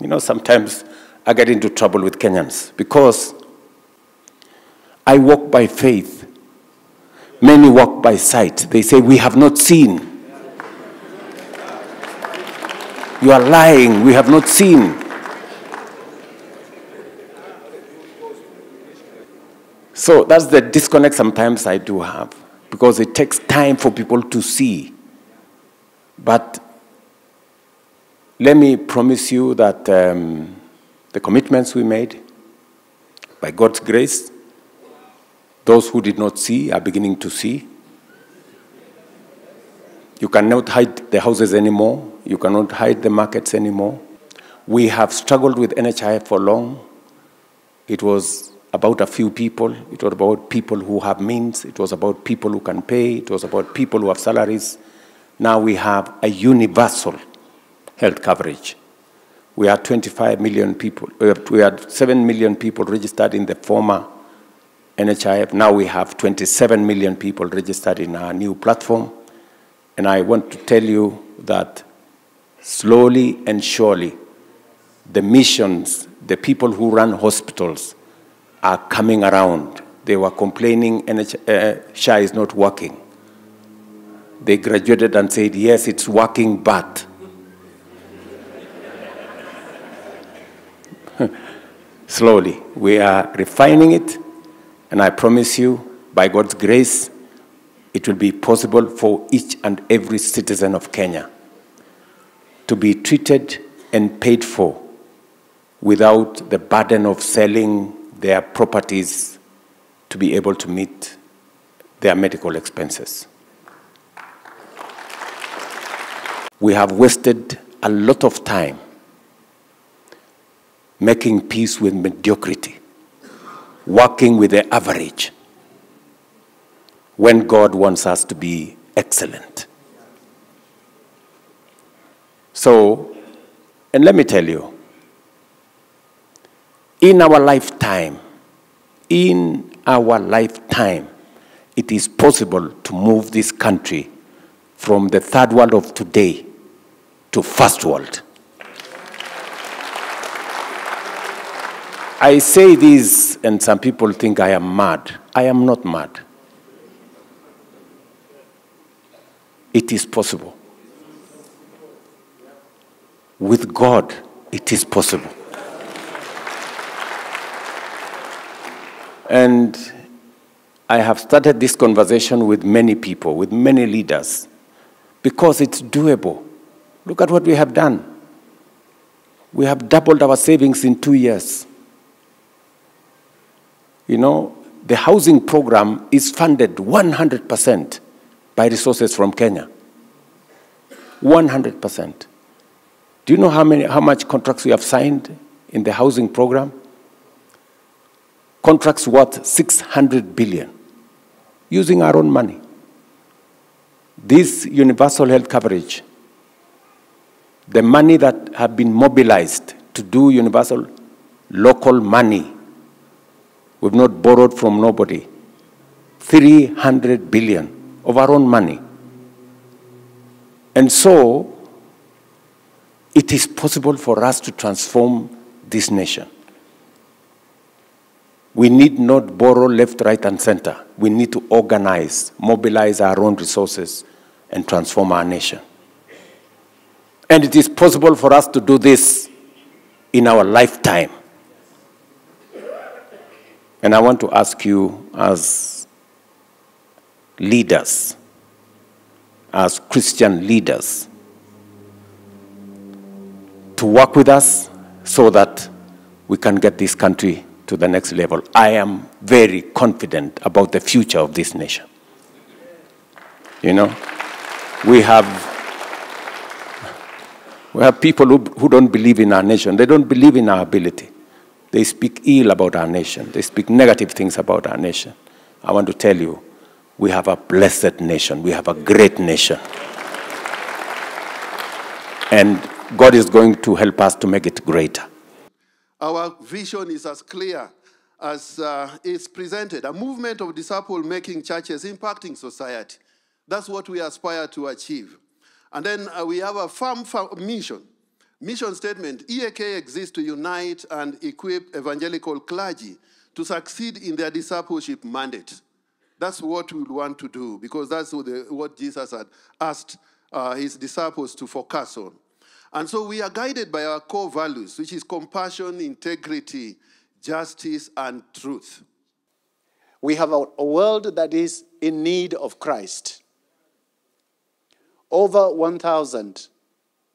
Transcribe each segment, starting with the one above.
You know, sometimes I get into trouble with Kenyans because I walk by faith. Many walk by sight. They say, we have not seen. You are lying. We have not seen. So that's the disconnect sometimes I do have, because it takes time for people to see. But let me promise you that the commitments we made, by God's grace, those who did not see are beginning to see. You cannot hide the houses anymore. You cannot hide the markets anymore. We have struggled with NHIF for long. It was about a few people. It was about people who have means. It was about people who can pay. It was about people who have salaries. Now we have a universal health coverage. We are 25 million people. We had 7 million people registered in the former NHIF. Now we have 27 million people registered in our new platform. And I want to tell you that slowly and surely, the missions, the people who run hospitals are coming around. They were complaining SHA is not working. They graduated and said, yes, it's working, but. Slowly, we are refining it, and I promise you, by God's grace, it will be possible for each and every citizen of Kenya to be treated and paid for without the burden of selling their properties to be able to meet their medical expenses. We have wasted a lot of time making peace with mediocrity, working with the average, when God wants us to be excellent. So, and let me tell you, in our lifetime, it is possible to move this country from the third world of today to first world. I say this, and some people think I am mad. I am not mad. It is possible. With God, it is possible. And I have started this conversation with many people, with many leaders, because it's doable. Look at what we have done. We have doubled our savings in 2 years. You know, the housing program is funded 100% by resources from Kenya. 100%. Do you know how much contracts we have signed in the housing program? Contracts worth 600 billion, using our own money. This universal health coverage, the money that have been mobilized to do universal local money, we've not borrowed from nobody. 300 billion of our own money. And so, it is possible for us to transform this nation. We need not borrow left, right, and center. We need to organize, mobilize our own resources, and transform our nation. And it is possible for us to do this in our lifetime. And I want to ask you, as leaders, as Christian leaders, to work with us so that we can get this country to the next level. I am very confident about the future of this nation. You know, we have people who don't believe in our nation. They don't believe in our ability. They speak ill about our nation. They speak negative things about our nation. I want to tell you, we have a blessed nation. We have a great nation. And God is going to help us to make it greater. Our vision is as clear as it's presented. A movement of disciple-making churches impacting society. That's what we aspire to achieve. And then we have a firm mission Mission statement, EAK exists to unite and equip evangelical clergy to succeed in their discipleship mandate. That's what we want to do, because that's what Jesus had asked his disciples to focus on. And so we are guided by our core values, which is compassion, integrity, justice, and truth. We have a world that is in need of Christ. Over 1,000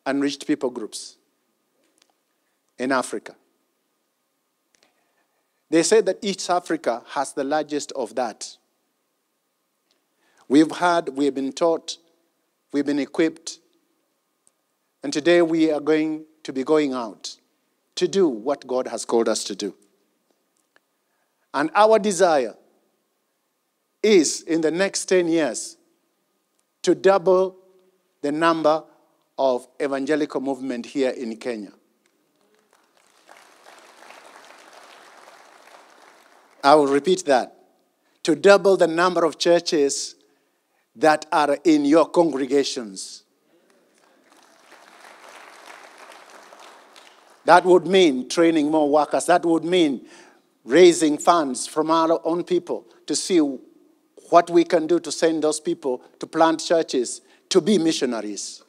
unreached people groups in Africa. They say that East Africa has the largest of that. We've been taught, we've been equipped, and today we are going to be going out to do what God has called us to do. And our desire is, in the next 10 years, to double the number of evangelical movement here in Kenya. I will repeat that. To double the number of churches that are in your congregations. That would mean training more workers. That would mean raising funds from our own people to see what we can do to send those people to plant churches, to be missionaries.